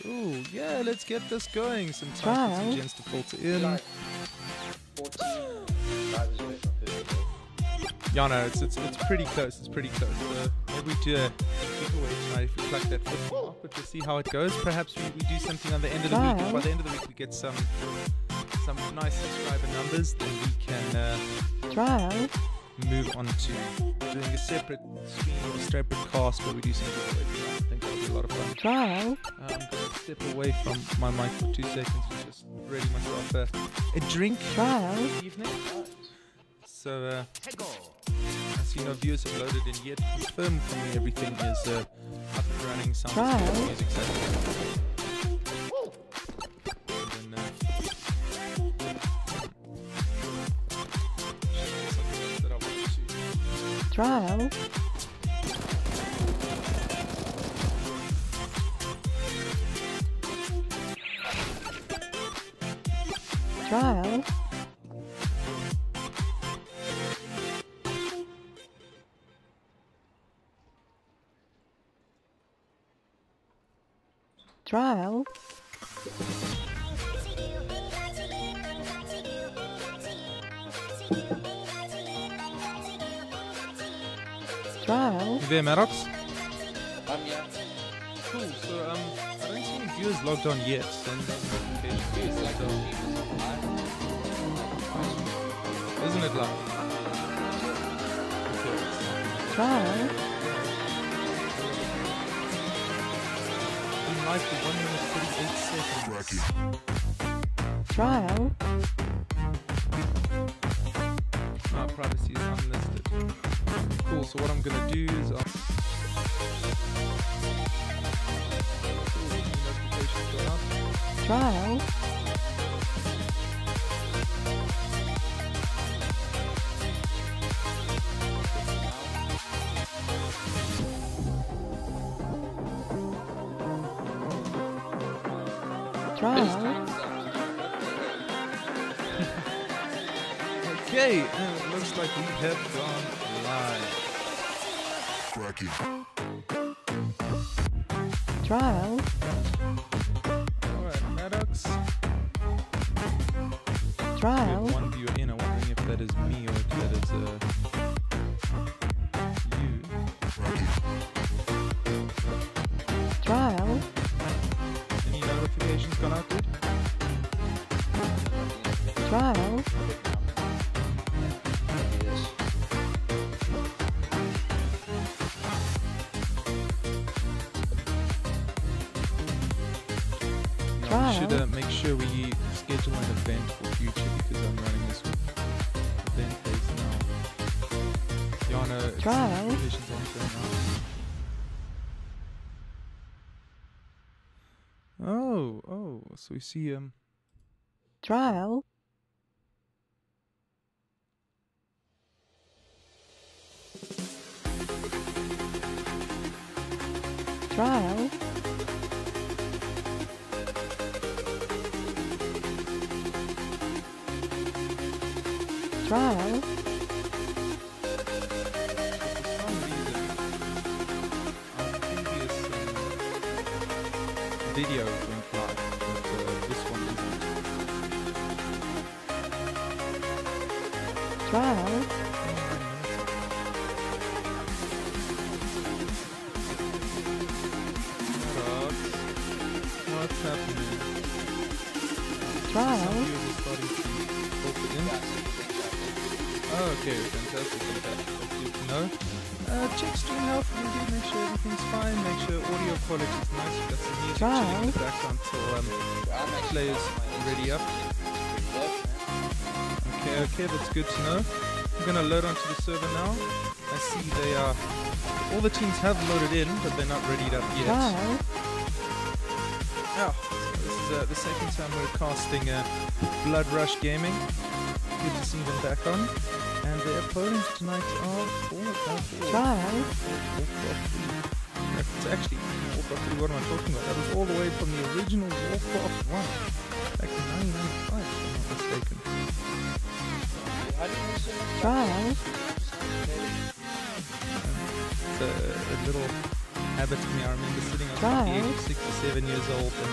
Ooh, yeah, let's get this going. Some time for some gens to filter in. Like 14 drivers away from 50. Yeah, no, it's pretty close. It's pretty close. Maybe we do a giveaway tonight if we pluck that 50 mark, but we'll see how it goes. Perhaps we do something on the end of the week. If by the end of the week we get some nice subscriber numbers, then we can move on to doing a separate stream or a separate cast where we do some giveaway tonight. I think that'll be a lot of fun. I'm going to step away from my mic for 2 seconds and just ready myself a drink this evening. So, as you know, viewers have loaded in yet. Confirm for me everything is up and running. Sounds good, music set. And then, that I want to Trial. Trial. Trial. Trial. You there, Maddox? Yeah. Cool. So I don't see any viewers logged on yet. So isn't it live? Okay. Trial. Live for 1 minute 38 seconds. Trial. Privacy is unlisted. Cool, so what I'm gonna do is notifications go up. Trial. Trial. Okay, and it looks like we have gone live. Trial. Alright, Maddox. We Trial. have one viewer in. I'm wondering if that is me or if that is you. Trial. Any notifications gone out, dude? Trial. We should make sure we schedule an event for future because I'm running this event phase now. Yana, Trial. notifications on now. Oh, so we see Trial. Trial. Trial. for some reason our previous video went live, but this one isn't. Trial. What's happening? Trial. Some viewers are starting to filter in. Oh, okay, fantastic. That's good to know. Check stream health, indeed, make sure everything's fine, make sure audio quality is nice. We've got some music chilling in the background till players ready up. Okay, that's good to know. I'm gonna load onto the server now. I see they are. All the teams have loaded in, but they're not readied up yet. Trial. Oh, this is the second time we're casting BloodRush Gaming. Good to see them back on. And their opponents tonight are Trial. It's actually Warcraft 3, what am I talking about? That was all the way from the original Warcraft 1. Back in 1995, if I'm not mistaken. Trial. It's a little habit to me. I remember sitting on about the age of 6 or 7 years old and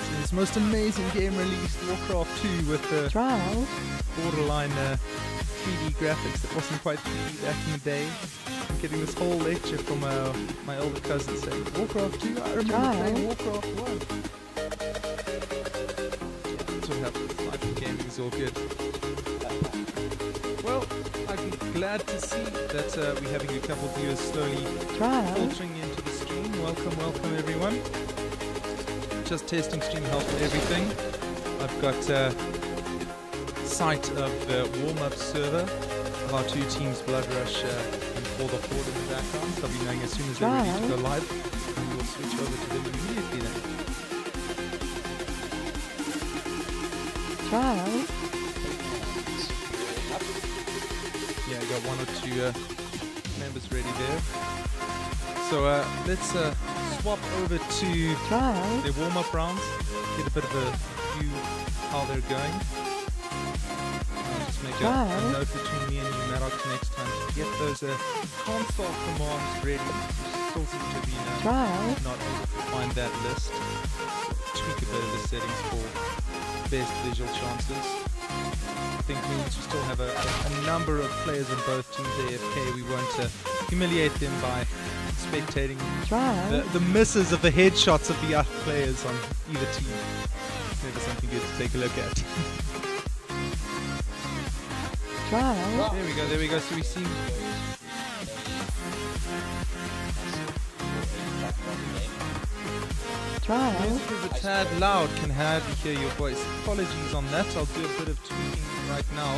seeing this most amazing game released, Warcraft 2, with the borderline 3D graphics that wasn't quite 3D back in the day. And getting this whole lecture from my older cousin saying, Warcraft 2? I remember playing Warcraft 1. That's what happens. Life in gaming is all good. Well, I'd be glad to see that we're having a couple of viewers slowly filtering into the stream. Welcome, welcome everyone. Just testing stream health and everything. I've got sight of the warm-up server of our two teams, BloodRush and For the Horde in the background. So I'll be knowing as soon as they're ready to go live. And we'll switch over to them immediately then. Yeah, I got one or two members ready there. So let's swap over to their warm-up rounds, get a bit of a view how they're going. I'll just make a note between me and you, Maddox, next time to get those console commands ready. Still seem to be not able to find that list. Tweak a bit of the settings for best visual chances. I think we still have a number of players on both teams AFK. We won't humiliate them by spectating the misses of the headshots of the other players on either team. Maybe something good to take a look at. There we go. So we see. Music is a tad loud, can hardly hear your voice. Apologies on that, I'll do a bit of tweaking right now.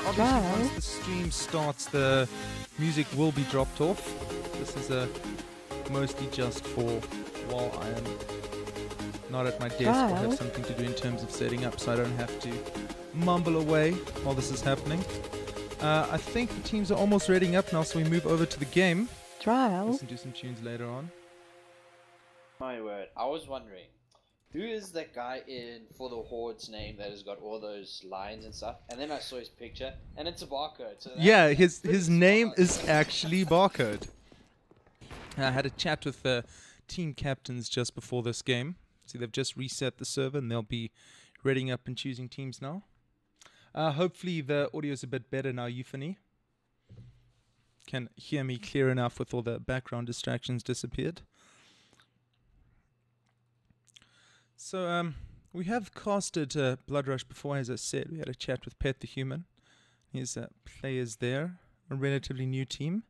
Obviously once the stream starts, the music will be dropped off. This is mostly just for while I am not at my desk or have something to do in terms of setting up, so I don't have to mumble away while this is happening. I think the teams are almost readying up now, so we move over to the game. Listen to some tunes later on. My word, I was wondering, who is that guy in For the Horde's name that has got all those lines and stuff? And then I saw his picture, and it's a barcode. So yeah, his name is actually Barcode. I had a chat with the team captains just before this game. See, they've just reset the server, and they'll be readying up and choosing teams now. Hopefully the audio is a bit better now, Euphony. Can hear me clear enough with all the background distractions disappeared. So we have casted BloodRush before, as I said. We had a chat with Pet the Human. His players there, a relatively new team.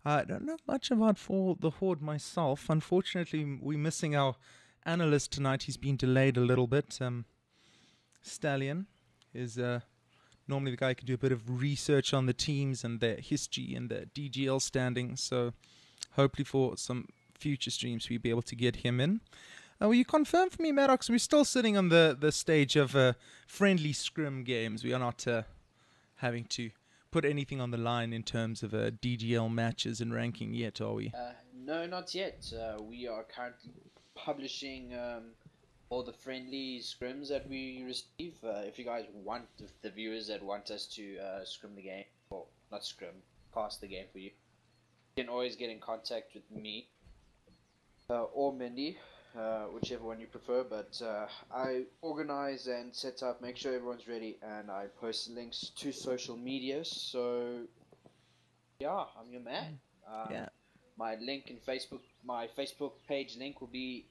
I don't know much about For the Horde myself. Unfortunately, we're missing our analyst tonight. He's been delayed a little bit. Stallion is normally the guy who can do a bit of research on the teams and their history and their DGL standings. So hopefully for some future streams we'll be able to get him in. Will you confirm for me, Maddox, we're still sitting on the stage of friendly scrim games. We are not having to put anything on the line in terms of DGL matches and ranking yet, are we? No, not yet. We are currently publishing all the friendly scrims that we receive. If you guys want, if the viewers that want us to scrim the game, or not scrim, cast the game for you, you can always get in contact with me or Mindy. Whichever one you prefer, but I organize and set up, make sure everyone's ready, and I post links to social media. So yeah, I'm your man. My link in Facebook, my Facebook page link will be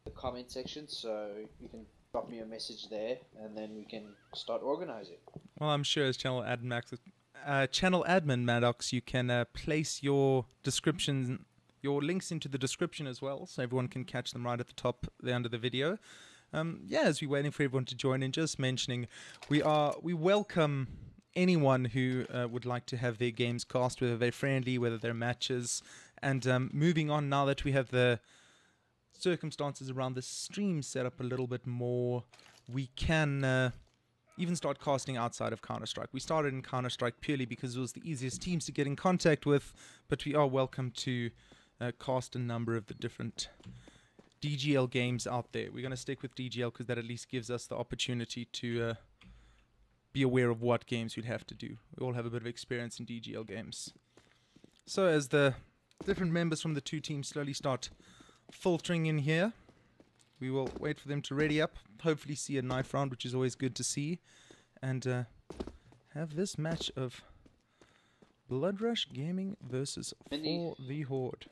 in the comment section, so you can drop me a message there, and then we can start organizing. Well, I'm sure as channel admin Maddox, you can place your descriptions, your links into the description as well, so everyone can catch them right at the top there under the video. Yeah, as we're waiting for everyone to join in, just mentioning we welcome anyone who would like to have their games cast, whether they're friendly, whether they're matches. And moving on, now that we have the circumstances around the stream set up a little bit more, we can even start casting outside of Counter-Strike. We started in Counter-Strike purely because it was the easiest teams to get in contact with, but we are welcome to cast a number of the different DGL games out there. We're going to stick with DGL because that at least gives us the opportunity to be aware of what games we'd have to do. We all have a bit of experience in DGL games. So as the different members from the two teams slowly start filtering in here. We will wait for them to ready up. Hopefully see a knife round, which is always good to see. And have this match of BloodRush Gaming versus For the Horde.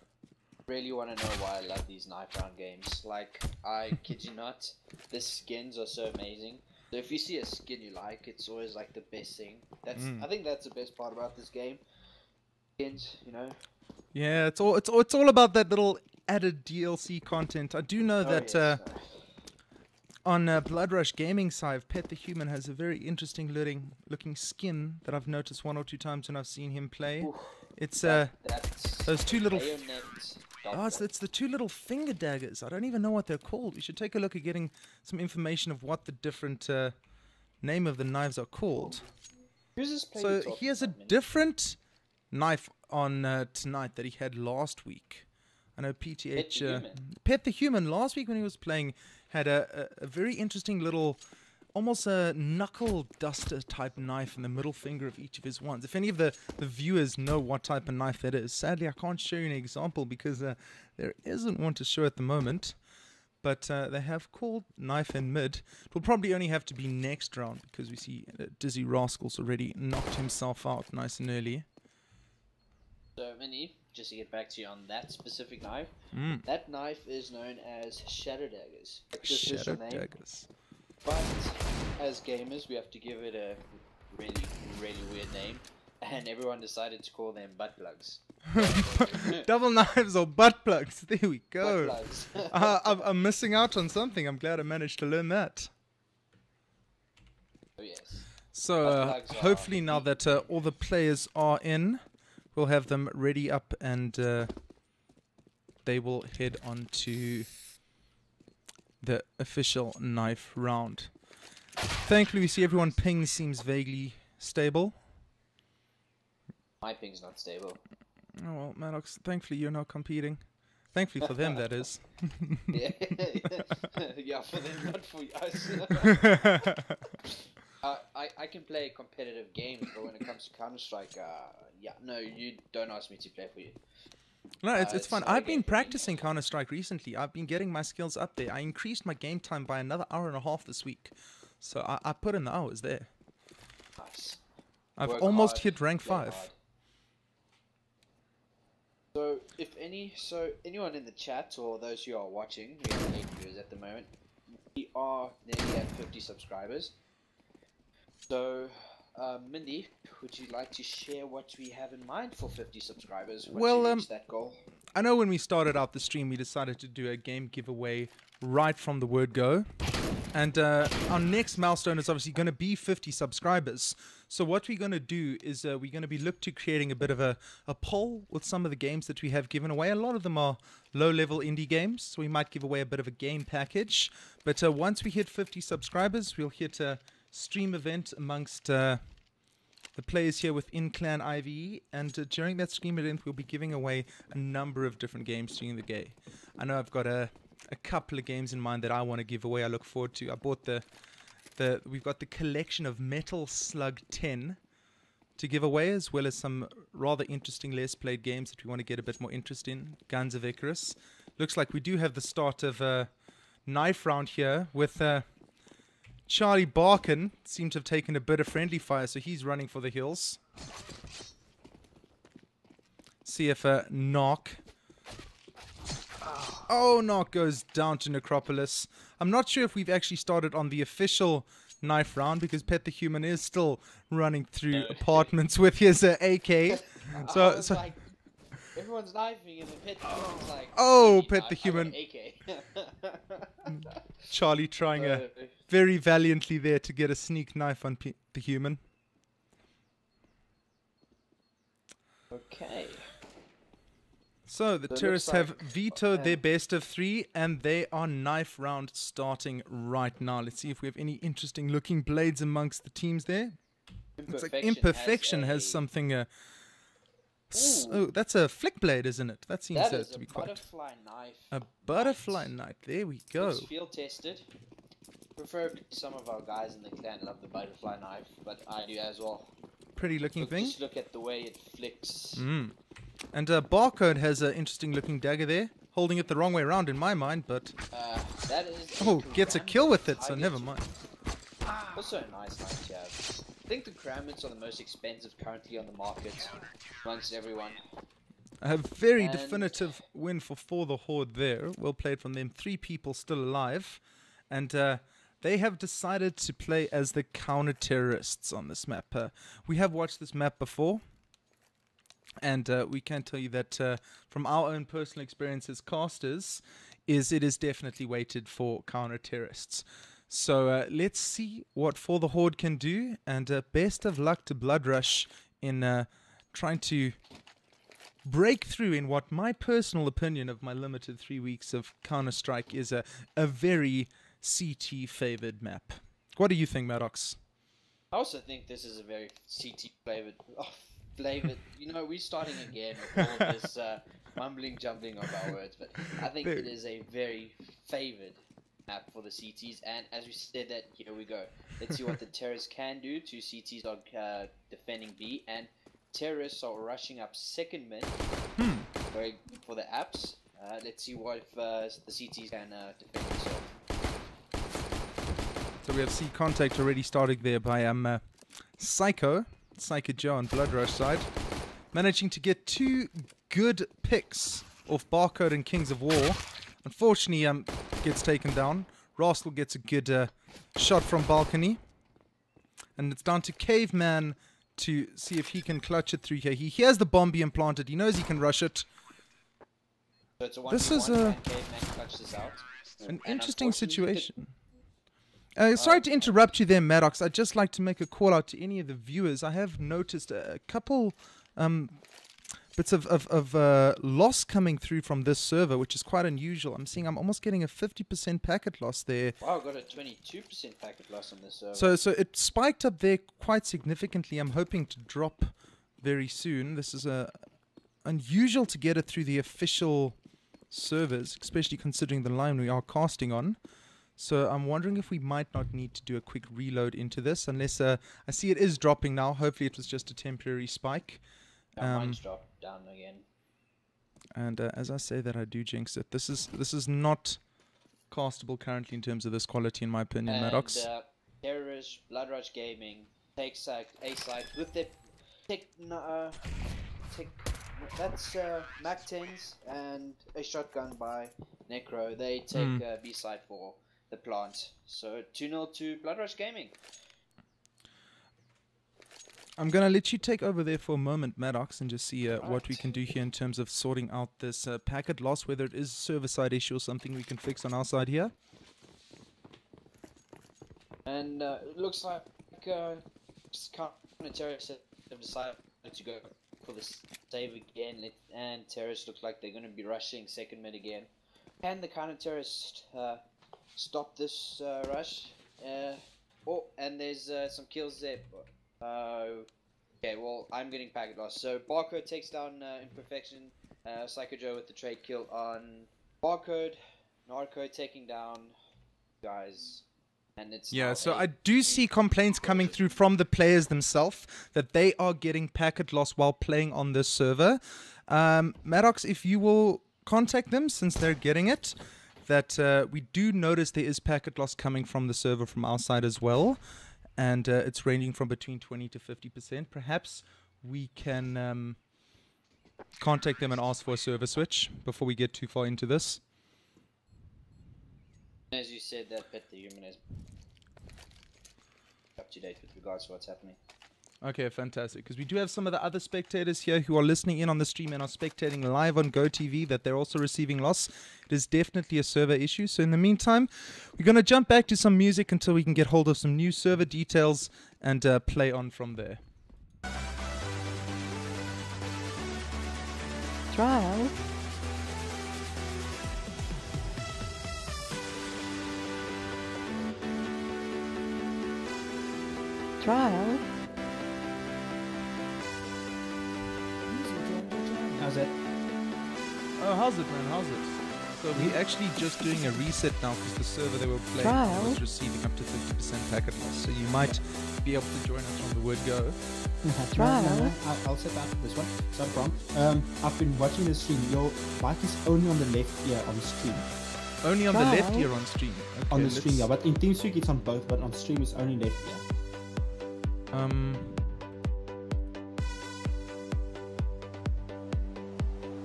Really want to know why I love these knife round games. Like, I kid you not, the skins are so amazing. So if you see a skin you like, it's always like the best thing. I think that's the best part about this game. Skins, you know. Yeah, it's all about that little added DLC content. I do know that on BloodRush Gaming side, Pet the Human has a very interesting looking skin that I've noticed one or two times when I've seen him play. Ooh, it's those two little it's the two little finger daggers. I don't even know what they're called. We should take a look at getting some information of what the different name of the knives are called. So he has a different knife on tonight that he had last week. I know PTH Pet the Human last week when he was playing had a very interesting little, almost a knuckle duster type knife in the middle finger of each of his ones. If any of the viewers know what type of knife that is, sadly I can't show you an example because there isn't one to show at the moment. But they have called knife in mid. It will probably only have to be next round because we see Dizzy Rascals already knocked himself out nice and early. So, Mindy, just to get back to you on that specific knife, that knife is known as Shadow Daggers. Shadow Daggers. But as gamers, we have to give it a really, really weird name, and everyone decided to call them butt plugs. Double knives or butt plugs. There we go. Butt plugs. I'm missing out on something. I'm glad I managed to learn that. Oh yes. So hopefully now that all the players are in, we'll have them ready up and they will head on to the official knife round. Thankfully we see everyone ping seems vaguely stable. My ping's not stable. Oh well, Maddox, thankfully you're not competing. Thankfully for them, that is. Yeah, yeah, for them, not for us. I can play competitive games, but when it comes to Counter-Strike, yeah, no, you don't ask me to play for you. No, it's fun. I've been practicing Counter-Strike recently. I've been getting my skills up there. I increased my game time by another hour and a half this week. So I put in the hours there. Nice. I've almost hit rank 5. So anyone in the chat or those who are watching, we have 8 viewers at the moment. We are nearly at 50 subscribers. So, Mindy, would you like to share what we have in mind for 50 subscribers once you reach that goal? I know when we started out the stream, we decided to do a game giveaway right from the word go. And our next milestone is obviously going to be 50 subscribers. So what we're going to do is we're going to be look to creating a bit of a poll with some of the games that we have given away. A lot of them are low-level indie games, so we might give away a bit of a game package. But once we hit 50 subscribers, we'll hit a stream event amongst the players here within Clan iVe, and during that stream event we'll be giving away a number of different games during the day. I know I've got a couple of games in mind that I want to give away. I look forward to. I bought we've got the collection of Metal Slug 10 to give away, as well as some rather interesting less played games that we want to get a bit more interest in. Guns of Icarus. Looks like we do have the start of a knife round here with Charlie Barkin. Seems to have taken a bit of friendly fire, so he's running for the hills. See if Knock. Oh, Knock goes down to Necropolis. I'm not sure if we've actually started on the official knife round because Pet the Human is still running through apartments with his AK. So like, everyone's knifing and the Pet the Human's like, oh, Pet the Human. Charlie trying very valiantly there to get a sneak knife on the Human. Okay. So the terrorists have vetoed their best of 3 and they are knife round starting right now. Let's see if we have any interesting looking blades amongst the teams there. Looks like Imperfection has something. Oh, that's a flick blade, isn't it? That seems to be quite. Butterfly knife. A butterfly knife. There we go. It's field tested. Preferably some of our guys in the clan love the butterfly knife, but I do as well. Pretty looking thing. Just look at the way it flicks. And Barcode has an interesting looking dagger there, holding it the wrong way around in my mind, but that is gets a kill with it, so never mind. Also a nice knight to have. I think the Kramits are the most expensive currently on the market amongst everyone. A very definitive win for the Horde there. Well played from them. 3 people still alive. And they have decided to play as the counter-terrorists on this map. We have watched this map before. And we can tell you that from our own personal experience as casters, it is definitely weighted for counter-terrorists. So let's see what For the Horde can do. And best of luck to BloodRush in trying to break through in what my personal opinion of my limited 3 weeks of Counter-Strike is a very CT favored map. What do you think, Maddox? I also think this is a very CT flavored. You know, we're starting again with all this mumbling jumbling of our words, but I think it is a very favored map for the CTs. And as we said that, here we go. Let's see what the terrorists can do. 2 CTs are defending B, and terrorists are rushing up second mid, going for the apps. Let's see what if the CTs can defend themselves. So we have C contact already started there by Psycho Joe on BloodRush side, managing to get 2 good picks off Barcode and Kings of War. Unfortunately, gets taken down. Rascal gets a good shot from balcony, and it's down to Caveman to see if he can clutch it through here. He hears the bomb being planted. He knows he can rush it. So it's a this is an interesting situation. Sorry to interrupt you there, Maddox. I'd just like to make a call out to any of the viewers. I have noticed a couple bits of loss coming through from this server, which is quite unusual. I'm almost getting a 50% packet loss there. Wow, I got a 22% packet loss on this server. So it spiked up there quite significantly. I'm hoping to drop very soon. This is unusual to get it through the official servers, especially considering the line we are casting on. So I'm wondering if we might not need to do a quick reload into this, unless I see it is dropping now. Hopefully it was just a temporary spike. Mine's dropped down again. And as I say that, I do jinx it. This is not castable currently in terms of this quality, in my opinion, Maddox. Terrorist BloodRush Gaming takes a side with the that's Mac 10s and a shotgun by Necro. They take B side for the plant. So 2-0 to BloodRush Gaming. I'm going to let you take over there for a moment, Maddox, and just see what we can do here in terms of sorting out this packet loss, whether it is a server-side issue or something we can fix on our side here. And it looks like terrorists have decided to go for the save again, and terrorists look like they're going to be rushing second mid again. Can the counter-terrorists stop this rush? Oh, and there's some kills there. Okay, well, I'm getting packet loss. So Barcode takes down Imperfection. Psycho Joe with the trade kill on Barcode. Narco taking down guys. And it's so I do see complaints coming through from the players themselves that they are getting packet loss while playing on this server. Maddox, if you will contact them since they're getting it, that we do notice there is packet loss coming from the server from our side as well. And it's ranging from between 20 to 50%. Perhaps we can contact them and ask for a server switch before we get too far into this. As you said, that Pet the Human is up to date with regards to what's happening. Okay, fantastic. Because we do have some of the other spectators here who are listening in on the stream and are spectating live on GoTV that they're also receiving loss. It is definitely a server issue. So in the meantime, we're going to jump back to some music until we can get hold of some new server details and play on from there. Trial. Trial. How's it? Oh, how's it, man? How's it? So we're actually just doing a reset now because the server they were playing on was receiving up to 50% packet loss. So you might be able to join us from the word go. Trial. I'll set up this one. So from I've been watching the stream. Your mic is only on the left ear on stream. Only on the left ear on stream. Okay, on the stream, yeah. But in TeamSpeak it's on both, but on stream it's only left ear.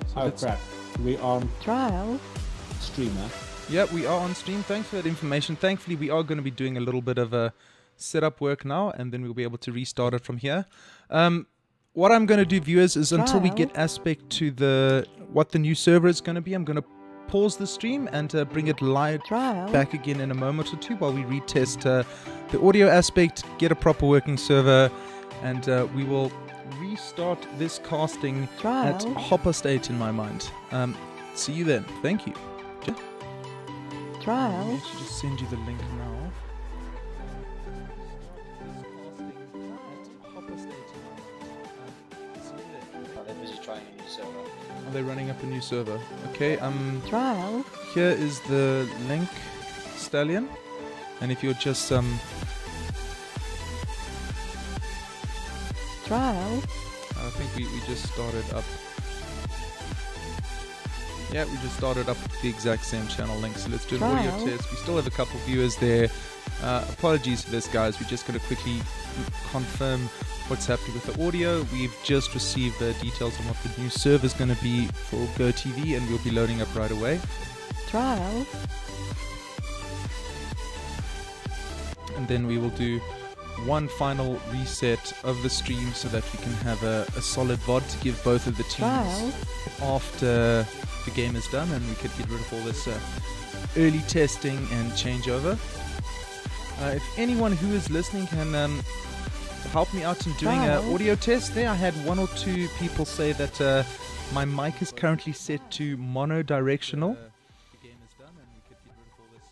So oh crap. We're on Trial. streamer. Yeah, we are on stream. Thanks for that information. Thankfully, we are going to be doing a little bit of a setup work now, and then we'll be able to restart it from here. What I'm going to do, viewers, is until we get aspect to what the new server is going to be, I'm going to pause the stream and bring it live back again in a moment or two while we retest the audio aspect, get a proper working server, and we will restart this casting at 8:30 in my mind. See you then. Thank you. Trial. I should just send you the link now. Oh, they're busy trying a new server. Are they running up a new server? Okay, Trial. here is the link, Stallion. And if you're just Trial. I think we just started up. Yeah, we just started up the exact same channel link. So let's do an audio test. We still have a couple viewers there. Apologies for this, guys. We're just going to quickly confirm what's happening with the audio. We've just received details on what the new server is going to be for GoTV, and we'll be loading up right away. Trial. And then we will do one final reset of the stream so that we can have a solid VOD to give both of the teams after the game is done, and we could get rid of all this early testing and changeover. If anyone who is listening can help me out in doing an audio test there. I had one or two people say that my mic is currently set to mono-directional. The game is done, and we could get rid of all this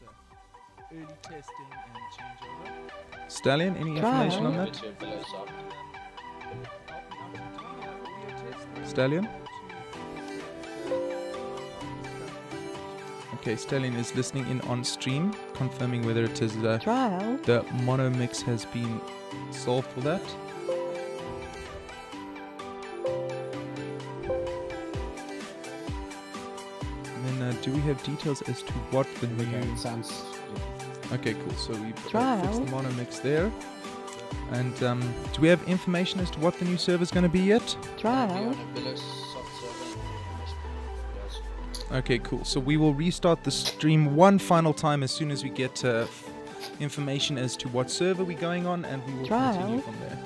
early testing and changeover. Stallion, any information on that? Stallion? Okay, Stallion is listening in on stream, confirming whether it is the mono mix has been solved for that. And then, do we have details as to what the new... Sounds... Okay, cool. So we fixed the mono mix there. And do we have information as to what the new server is going to be yet? Okay, cool. So we will restart the stream one final time as soon as we get information as to what server we're going on, and we will continue from there.